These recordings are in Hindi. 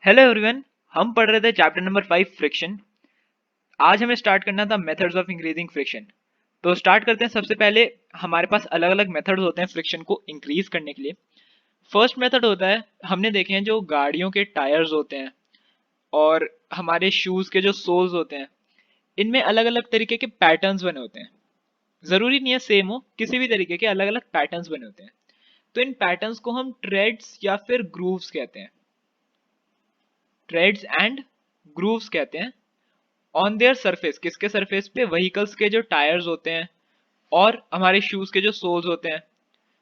Hello everyone. हम पढ़ रहे थे चैप्टर नंबर 5 फ्रिक्शन। आज हमें स्टार्ट करना था मेथड्स ऑफ इंक्रीजिंग फ्रिक्शन। तो स्टार्ट करते हैं। सबसे पहले हमारे पास अलग अलग मेथड्स होते हैं फ्रिक्शन को इंक्रीज करने के लिए। फर्स्ट मेथड होता है, हमने देखे हैं जो गाड़ियों के टायर्स होते हैं और हमारे शूज के जो सोल्स होते हैं, इनमें अलग अलग तरीके के पैटर्न्स बने होते हैं। जरूरी नहीं है सेम हो, किसी भी तरीके के अलग अलग पैटर्न्स बने होते हैं। तो इन पैटर्न्स को हम ट्रेड्स या फिर ग्रूव्स कहते हैं। ट्रेड्स एंड ग्रूव्स कहते हैं। ऑन देयर सरफेस, किसके सरफेस पे? व्हीकल्स के जो टायर्स होते हैं और हमारे शूज के जो सोल्स होते हैं।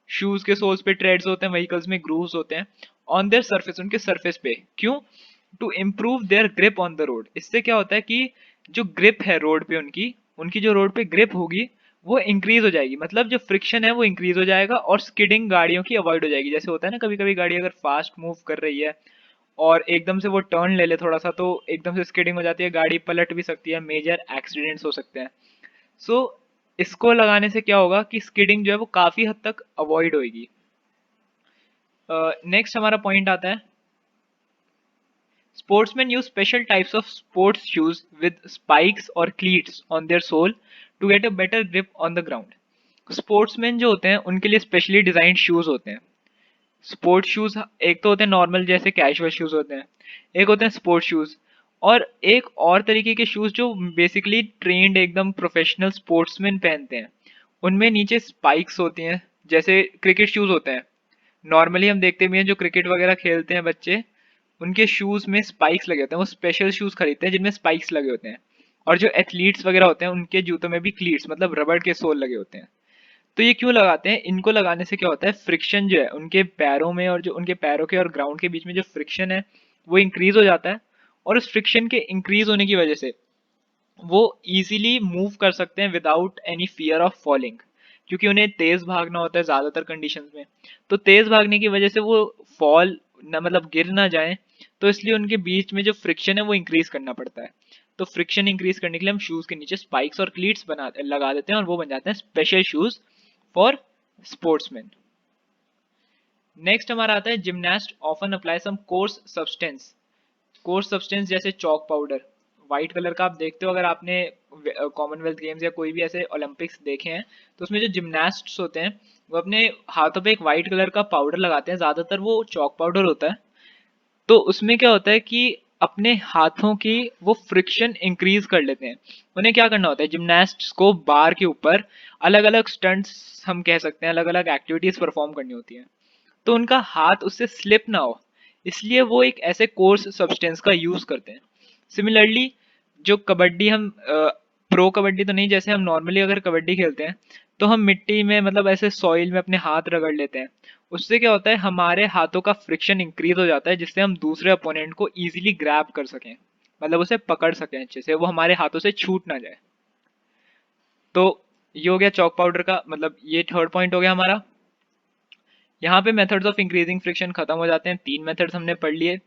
शूज के सोल्स पे ट्रेड्स होते हैं, व्हीकल्स में ग्रूव्स होते हैं। ऑन देयर सरफेस, उनके सरफेस पे। क्यों? To improve their grip on the road. इससे क्या होता है कि जो ग्रिप है रोड पे, उनकी उनकी जो रोड पे ग्रिप होगी वो इंक्रीज हो जाएगी। मतलब जो फ्रिक्शन है वो इंक्रीज हो जाएगा और स्किडिंग गाड़ियों की अवॉइड हो जाएगी। जैसे होता है ना, कभी कभी गाड़ी अगर फास्ट मूव कर रही है और एकदम से वो टर्न ले ले थोड़ा सा, तो एकदम से स्किडिंग हो जाती है, गाड़ी पलट भी सकती है, मेजर एक्सीडेंट्स हो सकते हैं। सो इसको लगाने से क्या होगा कि स्किडिंग जो है वो काफी हद तक अवॉइड होगी। नेक्स्ट हमारा पॉइंट आता है, sportsmen use special types of sports shoes with spikes or cleats on their sole to get a better grip on the ground. Sportsman जो होते हैं उनके लिए स्पेशली डिजाइंड शूज होते हैं। स्पोर्ट्स शूज एक तो होते हैं नॉर्मल जैसे कैजुअल शूज होते हैं, एक होते हैं स्पोर्ट्स शूज, और एक और तरीके के शूज जो बेसिकली ट्रेंड एकदम प्रोफेशनल स्पोर्ट्समैन पहनते हैं। उनमें नीचे स्पाइक्स होती हैं, जैसे क्रिकेट शूज होते हैं। नॉर्मली हम देखते भी हैं जो क्रिकेट वगैरह खेलते हैं बच्चे, उनके शूज में स्पाइक्स लगे होते हैं। वो स्पेशल शूज खरीदते हैं जिनमें स्पाइक्स लगे होते हैं। और जो एथलीट्स वगैरह होते हैं उनके जूतों में भी क्लीट्स मतलब रबड़ के सोल लगे होते हैं। तो ये क्यों लगाते हैं? इनको लगाने से क्या होता है, फ्रिक्शन जो है उनके पैरों में और जो उनके पैरों के और ग्राउंड के बीच में जो फ्रिक्शन है वो इंक्रीज हो जाता है। और उस फ्रिक्शन के इंक्रीज होने की वजह से वो इजीली मूव कर सकते हैं without any fear of falling. क्योंकि उन्हें तेज भागना होता है ज्यादातर कंडीशंस में, तो तेज भागने की वजह से वो फॉल ना, मतलब गिर ना जाए। तो इसलिए उनके बीच में जो फ्रिक्शन है वो इंक्रीज करना पड़ता है। तो फ्रिक्शन इंक्रीज करने के लिए हम शूज के नीचे स्पाइक्स और क्लीट्स बना लगा देते हैं और वो बन जाते हैं special shoes for sportsman. Next हमारा आता है, gymnast often apply some coarse substance. Coarse substance जैसे चॉक पाउडर, व्हाइट कलर का आप देखते हो अगर आपने कॉमनवेल्थ गेम्स या कोई भी ऐसे ओलंपिक्स देखे हैं, तो उसमें जो जिमनास्ट्स होते हैं वो अपने हाथों पे एक व्हाइट कलर का पाउडर लगाते हैं, ज्यादातर वो चॉक पाउडर होता है। तो उसमें क्या होता है कि अपने हाथों की वो फ्रिक्शन इंक्रीज कर लेते हैं। उन्हें क्या करना होता है, जिमनास्ट्स को बार के ऊपर अलग अलग स्टंट्स, हम कह सकते हैं अलग अलग एक्टिविटीज परफॉर्म करनी होती है, तो उनका हाथ उससे स्लिप ना हो, इसलिए वो एक ऐसे कोर्स सब्सटेंस का यूज करते हैं। सिमिलरली जो कबड्डी हम प्रो कबड्डी तो नहीं, जैसे हम नॉर्मली अगर कबड्डी खेलते हैं तो हम मिट्टी में मतलब ऐसे सॉइल में अपने हाथ रगड़ लेते हैं। उससे क्या होता है, हमारे हाथों का फ्रिक्शन इंक्रीज हो जाता है, जिससे हम दूसरे अपोनेंट को इजीली ग्रैब कर सकें, मतलब उसे पकड़ सकें अच्छे से, वो हमारे हाथों से छूट ना जाए। तो ये हो गया चौक पाउडर का, मतलब ये थर्ड पॉइंट हो गया हमारा। यहाँ पे मेथड्स ऑफ इंक्रीजिंग फ्रिक्शन खत्म हो जाते हैं। तीन मेथड्स हमने पढ़ लिए।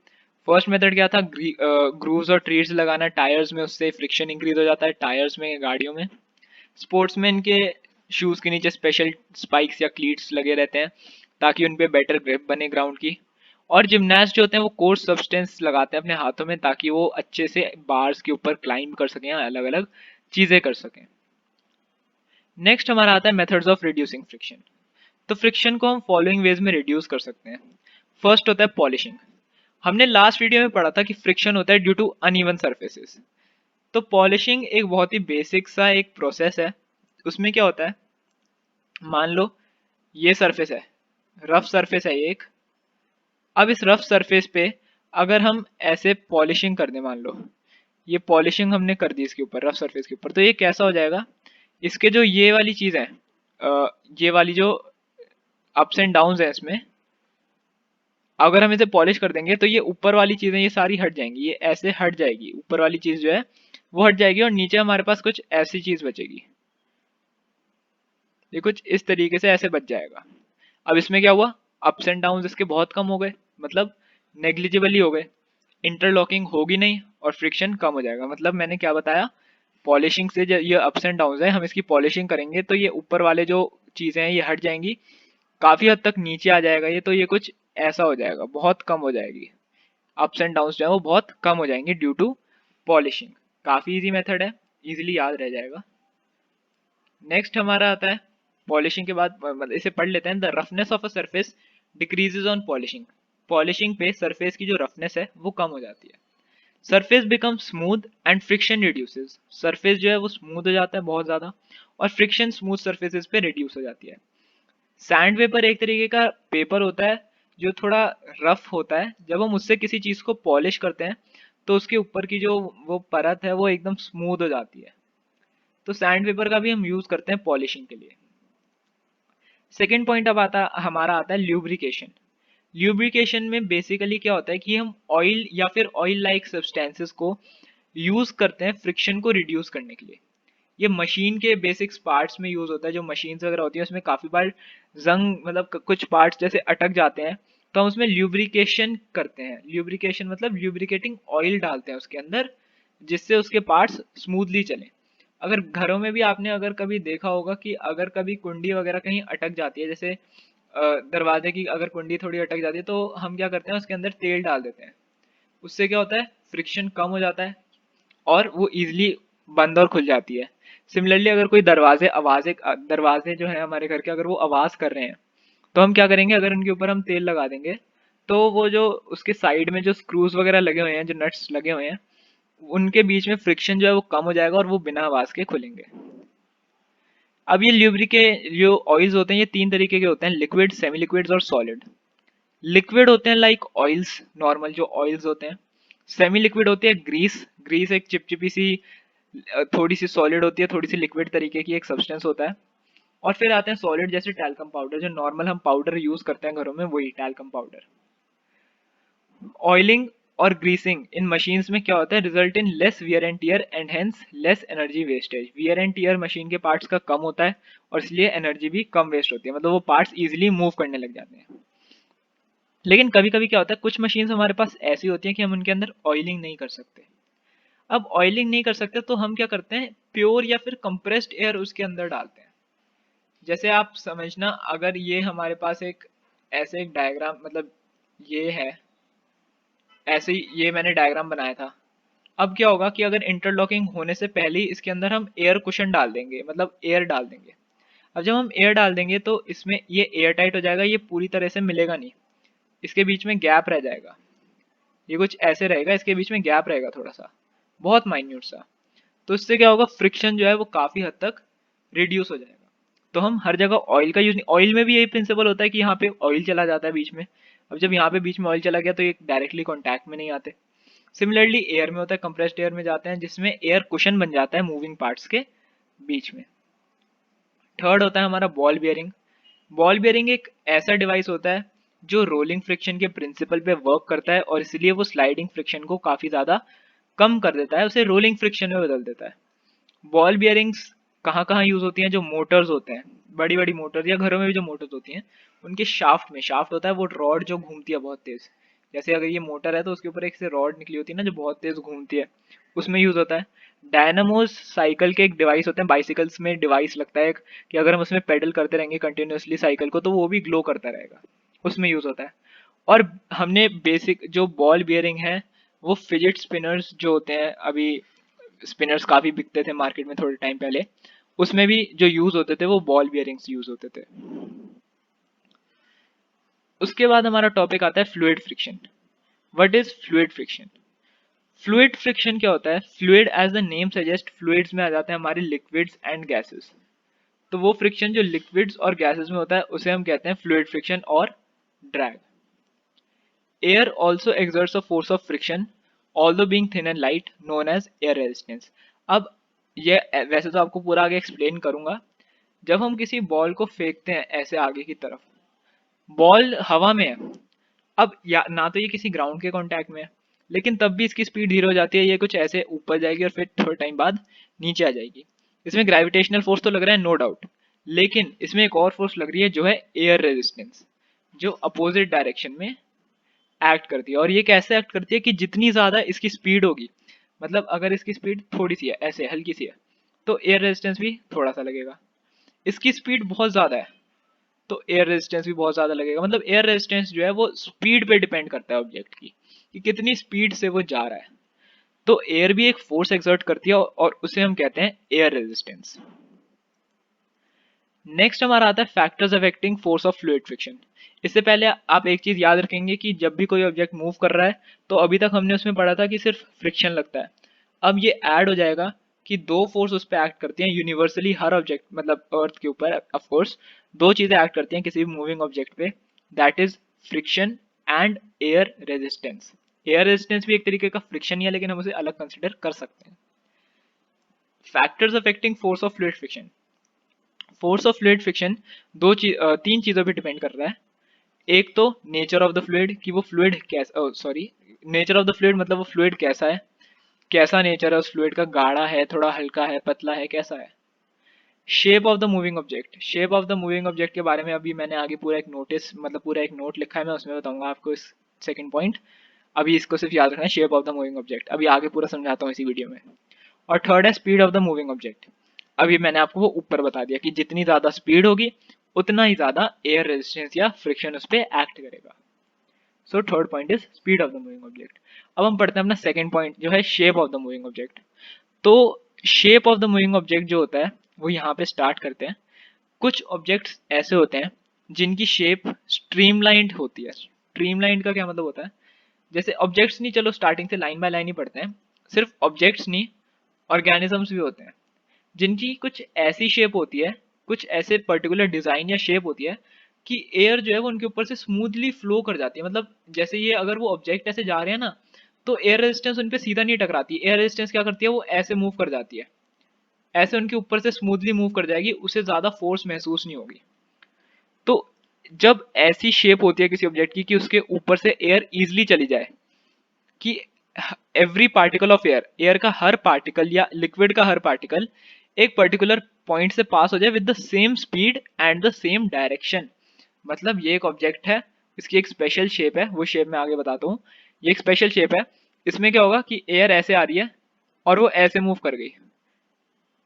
फर्स्ट मेथड क्या था, ग्रूव्स और ट्रीज लगाना टायर्स में, उससे फ्रिक्शन इंक्रीज हो जाता है टायर्स में, गाड़ियों में। स्पोर्ट्समैन के शूज के नीचे स्पेशल स्पाइक्स या क्लीट्स लगे रहते हैं ताकि उन पे बेटर ग्रिप बने ग्राउंड की। और जिमनास्ट जो होते हैं वो कोर्स सब्सटेंस लगाते हैं अपने हाथों में ताकि वो अच्छे से बार्स के ऊपर क्लाइंब कर सकें, अलग अलग चीजें कर सकें। नेक्स्ट हमारा आता है मेथड्स ऑफ रिड्यूसिंग फ्रिक्शन। तो फ्रिक्शन को हम फॉलोइंग वेज में रिड्यूस कर सकते हैं। फर्स्ट होता है पॉलिशिंग। हमने लास्ट वीडियो में पढ़ा था कि फ्रिक्शन होता है ड्यू टू अनइवन सरफेसेस। तो पॉलिशिंग एक बहुत ही बेसिक सा एक प्रोसेस है। उसमें क्या होता है, मान लो ये सरफेस है, रफ सरफेस है ये एक। अब इस रफ सरफेस पे अगर हम ऐसे पॉलिशिंग कर दें, मान लो ये पॉलिशिंग हमने कर दी इसके ऊपर, रफ सरफेस के ऊपर, तो ये कैसा हो जाएगा, इसके जो ये वाली चीज है, ये वाली जो अप्स एंड डाउन्स है इसमें, अगर हम इसे पॉलिश कर देंगे तो ये ऊपर वाली चीजें ये सारी हट जाएंगी, ये ऐसे हट जाएगी, ऊपर वाली चीज जो है वो हट जाएगी और नीचे हमारे पास कुछ ऐसी चीज बचेगी। ये कुछ इस तरीके से ऐसे बच जाएगा। अब इसमें क्या हुआ, अप्स एंड डाउन्स इसके बहुत कम हो गए, मतलब नेग्लिजिबली हो गए। इंटरलॉकिंग होगी नहीं और फ्रिक्शन कम हो जाएगा। मतलब मैंने क्या बताया, पॉलिशिंग से जो ये अप्स एंड डाउन्स है, हम इसकी पॉलिशिंग करेंगे तो ये ऊपर वाले जो चीजें हैं ये हट जाएंगी, काफी हद तक नीचे आ जाएगा ये, तो ये कुछ ऐसा हो जाएगा, बहुत कम हो जाएगी। अप्स एंड डाउन्स जो है वो बहुत कम हो जाएंगे ड्यू टू पॉलिशिंग। काफ़ी इजी मेथड है, इजीली याद रह जाएगा। नेक्स्ट हमारा आता है पॉलिशिंग के बाद, मतलब इसे पढ़ लेते हैं। The roughness of a surface decreases on polishing. Polishing पे सरफेस की जो रफनेस है वो कम हो जाती है। Surface become smooth and friction reduces. Surface जो है वो स्मूथ हो जाता है बहुत ज़्यादा, और फ्रिक्शन स्मूथ सरफेसेस पे रिड्यूस हो जाती है। सैंड पेपर एक तरीके का पेपर होता है जो थोड़ा रफ होता है। जब हम उससे किसी चीज़ को पॉलिश करते हैं तो उसके ऊपर की जो वो परत है वो एकदम स्मूथ हो जाती है। तो सैंड पेपर का भी हम यूज़ करते हैं पॉलिशिंग के लिए। सेकेंड पॉइंट अब हमारा आता है ल्यूब्रिकेशन। ल्यूब्रिकेशन में बेसिकली क्या होता है कि हम ऑयल या फिर ऑयल लाइक सब्सटेंसेस को यूज़ करते हैं फ्रिक्शन को रिड्यूस करने के लिए। ये मशीन के बेसिक्स पार्ट्स में यूज़ होता है। जो मशीन्स वगैरह होती है उसमें काफ़ी बार जंग, मतलब कुछ पार्ट्स जैसे अटक जाते हैं, तो हम उसमें ल्यूब्रिकेशन करते हैं। ल्यूब्रिकेशन मतलब ल्यूब्रिकेटिंग ऑयल डालते हैं उसके अंदर, जिससे उसके पार्ट्स स्मूथली चलें। अगर घरों में भी आपने अगर कभी देखा होगा कि अगर कभी कुंडी वगैरह कहीं अटक जाती है, जैसे दरवाजे की अगर कुंडी थोड़ी अटक जाती है, तो हम क्या करते हैं उसके अंदर तेल डाल देते हैं। उससे क्या होता है, फ्रिक्शन कम हो जाता है और वो इजीली बंद और खुल जाती है। सिमिलरली अगर कोई दरवाजे जो है हमारे घर के, अगर वो आवाज़ कर रहे हैं, तो हम क्या करेंगे, अगर उनके ऊपर हम तेल लगा देंगे तो वो जो उसके साइड में जो स्क्रूज वगैरह लगे हुए हैं, जो नट्स लगे हुए हैं, उनके बीच में फ्रिक्शन जो है वो कम हो जाएगा और वो बिना आवाज़ के खुलेंगे। अब ये ल्यूब्रिके जो ऑयल्स होते हैं ये तीन तरीके के होते हैं, लिक्विड, सेमी लिक्विड्स और सॉलिड। लिक्विड होते हैं लाइक ऑयल्स, नॉर्मल जो ऑयल्स होते हैं। सेमी लिक्विड होती है ग्रीस। ग्रीस एक चिपचिपी सी थोड़ी सी सॉलिड होती है, थोड़ी सी लिक्विड तरीके की एक सब्सटेंस होता है। और फिर आते हैं सॉलिड, जैसे टैल्कम पाउडर, जो नॉर्मल हम पाउडर यूज करते हैं घरों में, वही टैल्कम पाउडर। ऑयलिंग और ग्रीसिंग इन मशीन्स में क्या होता है, result in less wear and tear and hence less energy wastage. Wear and tear machine के पार्ट्स का कम होता है और इसलिए एनर्जी भी कम वेस्ट होती है, मतलब वो पार्ट्स इजीली मूव करने लग जाते हैं। लेकिन कभी कभी क्या होता है, कुछ मशीन्स हमारे पास ऐसी होती हैं कि हम उनके अंदर ऑयलिंग नहीं कर सकते। अब ऑयलिंग नहीं कर सकते तो हम क्या करते हैं, प्योर या फिर कंप्रेस्ड एयर उसके अंदर डालते हैं। जैसे आप समझना, अगर ये हमारे पास एक ऐसे एक डायग्राम, मतलब ये है ऐसे ही, ये मैंने डायग्राम बनाया था। अब क्या होगा कि अगर इंटरलॉकिंग होने से पहले ही इसके अंदर हम एयर कुशन डाल देंगे, मतलब एयर डाल देंगे। अब जब हम एयर डाल देंगे तो इसमें ये एयर टाइट हो जाएगा, ये पूरी तरह से मिलेगा नहीं, इसके बीच में गैप रह जाएगा। ये कुछ ऐसे रहेगा, इसके बीच में गैप रहेगा थोड़ा सा, बहुत माइन्यूट सा। तो इससे क्या होगा, फ्रिक्शन जो है वो काफ़ी हद तक रिड्यूस हो जाएगा। तो हम हर जगह ऑयल का यूज़ नहीं, ऑयल में भी यही प्रिंसिपल होता है कि यहाँ पे ऑयल चला जाता है बीच में। अब जब यहाँ पे बीच में ऑयल चला गया तो ये डायरेक्टली कॉन्टैक्ट में नहीं आते। सिमिलरली एयर में होता है, कंप्रेस्ड एयर में जाते हैं जिसमें एयर कुशन बन जाता है मूविंग पार्ट्स के बीच में। थर्ड होता है हमारा बॉल बियरिंग। बॉल बियरिंग एक ऐसा डिवाइस होता है जो रोलिंग फ्रिक्शन के प्रिंसिपल पे वर्क करता है और इसलिए वो स्लाइडिंग फ्रिक्शन को काफ़ी ज़्यादा कम कर देता है, उसे रोलिंग फ्रिक्शन में बदल देता है। बॉल बियरिंग्स कहाँ कहाँ यूज होती हैं, जो मोटर्स होते हैं, बड़ी बड़ी मोटर्स, या घरों में भी जो मोटर्स होती हैं, उनके शाफ्ट में, शाफ्ट होता है वो रॉड जो घूमती है बहुत तेज। जैसे अगर ये मोटर है तो उसके ऊपर एक से रॉड निकली होती है ना जो बहुत तेज घूमती है, उसमें यूज होता है। डायनामोस साइकिल के एक डिवाइस होते हैं, बाइसिकल्स में डिवाइस लगता है कि अगर हम उसमें पेडल करते रहेंगे कंटिन्यूसली साइकिल को तो वो भी ग्लो करता रहेगा, उसमें यूज होता है। और हमने बेसिक जो बॉल बियरिंग है वो फिजिट स्पिनर्स जो होते हैं, अभी स्पिनर्स काफ़ी बिकते थे मार्केट में थोड़े टाइम पहले, उसमें भी जो यूज़ होते थे वो बॉल बियरिंग्स यूज़ होते थे। उसके बाद हमारा टॉपिक आता है fluid friction. What is fluid friction? Fluid friction क्या होता है, fluid as the name suggest, fluids में आ जाते हैं हमारे लिक्विड्स एंड गैसेस। तो वो फ्रिक्शन जो लिक्विड्स और गैसेस में होता है उसे हम कहते हैं फ्लूइड फ्रिक्शन और drag. Air also exerts a force of friction although being thin and light known as air resistance। अब ये वैसे तो आपको पूरा आगे एक्सप्लेन करूंगा। जब हम किसी बॉल को फेंकते हैं ऐसे आगे की तरफ, बॉल हवा में है। अब या ना तो ये किसी ग्राउंड के कांटेक्ट में है, लेकिन तब भी इसकी स्पीड धीरे हो जाती है, ये कुछ ऐसे ऊपर जाएगी और फिर थोड़े टाइम बाद नीचे आ जाएगी। इसमें ग्रेविटेशनल फोर्स तो लग रहा है नो डाउट, लेकिन इसमें एक और फोर्स लग रही है जो है एयर रेजिस्टेंस, जो अपोजिट डायरेक्शन में एक्ट करती है। और ये कैसे एक्ट करती है कि जितनी ज़्यादा इसकी स्पीड होगी, मतलब अगर इसकी स्पीड थोड़ी सी है, ऐसे हल्की सी है, तो एयर रेजिस्टेंस भी थोड़ा सा लगेगा। इसकी स्पीड बहुत ज़्यादा है तो एयर रेजिस्टेंस भी बहुत ज़्यादा लगेगा। मतलब एयर रेजिस्टेंस जो है वो स्पीड पे डिपेंड करता है ऑब्जेक्ट की, कि कितनी स्पीड से वो जा रहा है। तो एयर भी एक फोर्स एक्सर्ट करती है और उसे हम कहते हैं एयर रेजिस्टेंस। नेक्स्ट हमारा आता है factors affecting force of fluid friction. इससे पहले आप एक चीज याद रखेंगे कि जब भी कोई ऑब्जेक्ट मूव कर रहा है तो अभी तक हमने उसमें पढ़ा था कि सिर्फ फ्रिक्शन लगता है। अब ये ऐड हो जाएगा कि दो फोर्स उस पर एक्ट करती हैं यूनिवर्सली, हर ऑब्जेक्ट मतलब अर्थ के ऊपर ऑफ कोर्स दो चीजें एक्ट करती हैं किसी भी मूविंग ऑब्जेक्ट पे, that is friction and air resistance. Air resistance भी एक तरीके का फ्रिक्शन ही है, लेकिन हम उसे अलग कंसिडर कर सकते हैं। Factors affecting force of fluid friction. Force of fluid friction तीन चीजों पे डिपेंड कर रहा है। एक तो नेचर ऑफ द फ्लूइड, कि वो फ्लूइड कैसा, sorry, nature of the fluid मतलब वो फ्लूइड कैसा है, कैसा नेचर है उस फ्लूइड का, गाढ़ा है, थोड़ा हल्का है, पतला है, कैसा है। Shape of the moving object. Shape of the moving object के बारे में अभी मैंने आगे पूरा एक नोटिस मतलब पूरा एक नोट लिखा है, मैं उसमें बताऊंगा आपको इस सेकंड पॉइंट। अभी इसको सिर्फ याद रखना है, shape of the moving object अभी आगे पूरा समझाता हूँ इसी वीडियो में। और थर्ड है speed of the moving object. अभी मैंने आपको वो ऊपर बता दिया कि जितनी ज्यादा स्पीड होगी उतना ही ज्यादा एयर रेजिस्टेंस या फ्रिक्शन उस पर एक्ट करेगा। So third point is speed of the moving object. अब हम पढ़ते हैं अपना सेकंड पॉइंट जो है shape of the moving object. तो shape of the moving object जो होता है वो यहाँ पे स्टार्ट करते हैं। कुछ ऑब्जेक्ट्स ऐसे होते हैं जिनकी शेप स्ट्रीमलाइंड होती है। स्ट्रीमलाइंड का क्या मतलब होता है, जैसे ऑब्जेक्ट्स नहीं, चलो स्टार्टिंग से लाइन बाय लाइन ही पढ़ते हैं, सिर्फ ऑब्जेक्ट्स नहीं, ऑर्गेनिजम्स भी होते हैं जिनकी कुछ ऐसी शेप होती है, कुछ ऐसे पर्टिकुलर डिजाइन या शेप होती है कि एयर जो है वो उनके ऊपर से स्मूथली फ्लो कर जाती है। मतलब जैसे ये अगर वो ऑब्जेक्ट ऐसे जा रहे हैं ना तो एयर रेजिस्टेंस उन पे सीधा नहीं टकराती, एयर रेजिस्टेंस क्या करती है वो ऐसे मूव कर जाती है, ऐसे उनके ऊपर से स्मूथली मूव कर जाएगी, उसे ज्यादा फोर्स महसूस नहीं होगी। तो जब ऐसी शेप होती है किसी ऑब्जेक्ट की कि उसके ऊपर से एयर इजिली चली जाए, कि every particle of air, air का हर पार्टिकल या लिक्विड का हर पार्टिकल एक पर्टिकुलर पॉइंट से पास हो जाए with the same speed and the same direction. मतलब ये एक ऑब्जेक्ट है, इसकी एक स्पेशल शेप है, वो शेप मैं आगे बताता हूँ। ये एक स्पेशल शेप है, इसमें क्या होगा कि एयर ऐसे आ रही है और वो ऐसे मूव कर गई,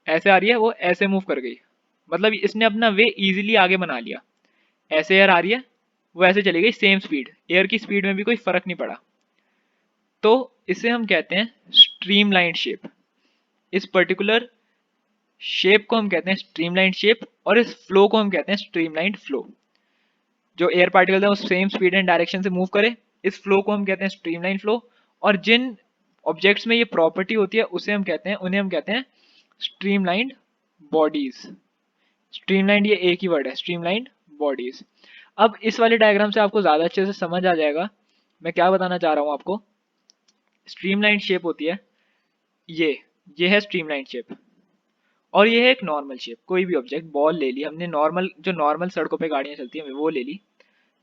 ऐसे आ रही है वो ऐसे मूव कर गई, मतलब इसने अपना वे इजीली आगे बना लिया। ऐसे एयर आ रही है, वो ऐसे चली गई, सेम स्पीड, एयर की स्पीड में भी कोई फर्क नहीं पड़ा। तो इसे हम कहते हैं स्ट्रीमलाइन शेप। इस पर्टिकुलर शेप को हम कहते हैं स्ट्रीमलाइन शेप, और इस फ्लो को हम कहते हैं स्ट्रीमलाइन फ्लो। जो एयर पार्टिकल है वो सेम स्पीड एंड डायरेक्शन से मूव करे, इस फ्लो को हम कहते हैं स्ट्रीमलाइन फ्लो। और जिन ऑब्जेक्ट्स में ये प्रॉपर्टी होती है उसे हम कहते हैं, उन्हें हम कहते हैं स्ट्रीमलाइंड बॉडीज। स्ट्रीमलाइंड ये एक ही वर्ड है, स्ट्रीमलाइंड बॉडीज। अब इस वाले डायग्राम से आपको ज्यादा अच्छे से समझ आ जाएगा मैं क्या बताना चाह रहा हूँ आपको। स्ट्रीमलाइंड शेप होती है ये ये है स्ट्रीमलाइन शेप, और ये है एक नॉर्मल शेप। कोई भी ऑब्जेक्ट, बॉल ले ली हमने, नॉर्मल जो नॉर्मल सड़कों पे गाड़ियां चलती हैं वो ले ली,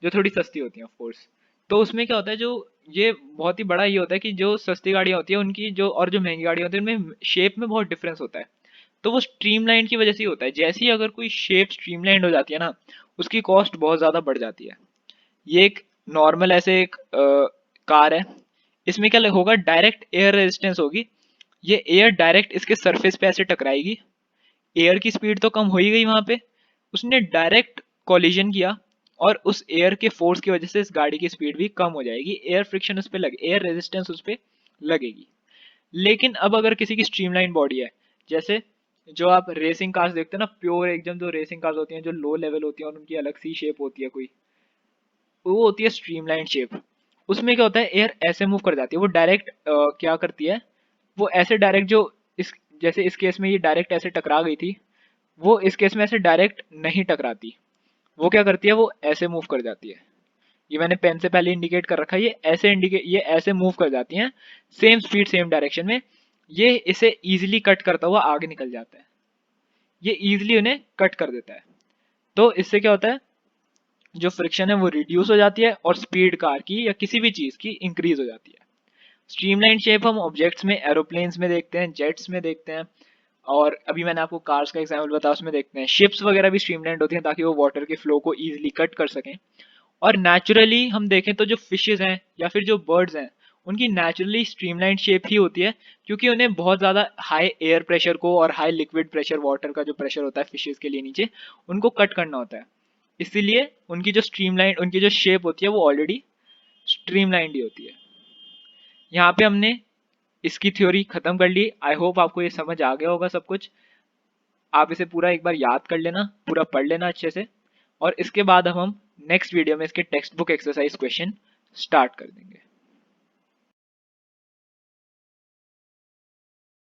जो थोड़ी सस्ती होती हैं ऑफ कोर्स। तो उसमें क्या होता है, जो ये बहुत ही बड़ा ये होता है कि जो सस्ती गाड़ियां होती है उनकी जो, और जो महंगी गाड़ियां होती है उनमें शेप में बहुत डिफरेंस होता है। तो वो स्ट्रीमलाइन की वजह से ही होता है। जैसे ही अगर कोई शेप स्ट्रीमलाइन हो जाती है ना, उसकी कॉस्ट बहुत ज्यादा बढ़ जाती है। ये एक नॉर्मल ऐसे एक कार है, इसमें क्या होगा, डायरेक्ट एयर रेजिस्टेंस होगी, ये एयर डायरेक्ट इसके सरफेस पे ऐसे टकराएगी, एयर की स्पीड तो कम हो ही गई वहां पे, उसने डायरेक्ट कॉलिजन किया, और उस एयर के फोर्स की वजह से इस गाड़ी की स्पीड भी कम हो जाएगी, एयर फ्रिक्शन उस पर लगे, एयर रेजिस्टेंस उस पर लगेगी। लेकिन अब अगर किसी की स्ट्रीमलाइन बॉडी है, जैसे जो आप रेसिंग कार्स देखते हैं ना, प्योर एकदम जो रेसिंग कार्स होती हैं जो लो लेवल होती हैं और उनकी अलग सी शेप होती है कोई, वो होती है स्ट्रीमलाइन शेप। उसमें क्या होता है, एयर ऐसे मूव कर जाती है, वो डायरेक्ट क्या करती है, वो ऐसे डायरेक्ट जो इस, जैसे इस केस में ये डायरेक्ट ऐसे टकरा गई थी, वो इस केस में ऐसे डायरेक्ट नहीं टकराती, वो क्या करती है, वो ऐसे मूव कर जाती है। ये मैंने पेन से पहले इंडिकेट कर रखा है, ये ऐसे इंडिकेट, ये ऐसे मूव कर जाती हैं सेम स्पीड सेम डायरेक्शन में। ये इसे इजीली कट करता हुआ आगे निकल जाता है, ये इजीली उन्हें कट कर देता है। तो इससे क्या होता है, जो फ्रिक्शन है वो रिड्यूस हो जाती है और स्पीड कार की या किसी भी चीज की इंक्रीज हो जाती है। स्ट्रीमलाइन शेप हम ऑब्जेक्ट्स में, एरोप्लेन्स में देखते हैं, जेट्स में देखते हैं, और अभी मैंने आपको कार्स का एग्जाम्पल बताया उसमें देखते हैं। शिप्स वगैरह भी स्ट्रीमलाइंड होती हैं ताकि वो वाटर के फ्लो को इजीली कट कर सकें। और नेचुरली हम देखें तो जो फिशेज हैं या फिर जो बर्ड्स हैं, उनकी नेचुरली स्ट्रीमलाइन शेप ही होती है, क्योंकि उन्हें बहुत ज़्यादा हाई एयर प्रेशर को और हाई लिक्विड प्रेशर, वाटर का जो प्रेशर होता है फिशेज के लिए नीचे, उनको कट करना होता है। इसीलिए उनकी जो स्ट्रीमलाइन, उनकी जो शेप होती है वो ऑलरेडी स्ट्रीमलाइंड ही होती है। यहाँ पे हमने इसकी थ्योरी खत्म कर ली। आई होप आपको ये समझ आ गया होगा सब कुछ। आप इसे पूरा एक बार याद कर लेना, पूरा पढ़ लेना अच्छे से, और इसके बाद हम नेक्स्ट वीडियो में इसके text book exercise question start कर देंगे।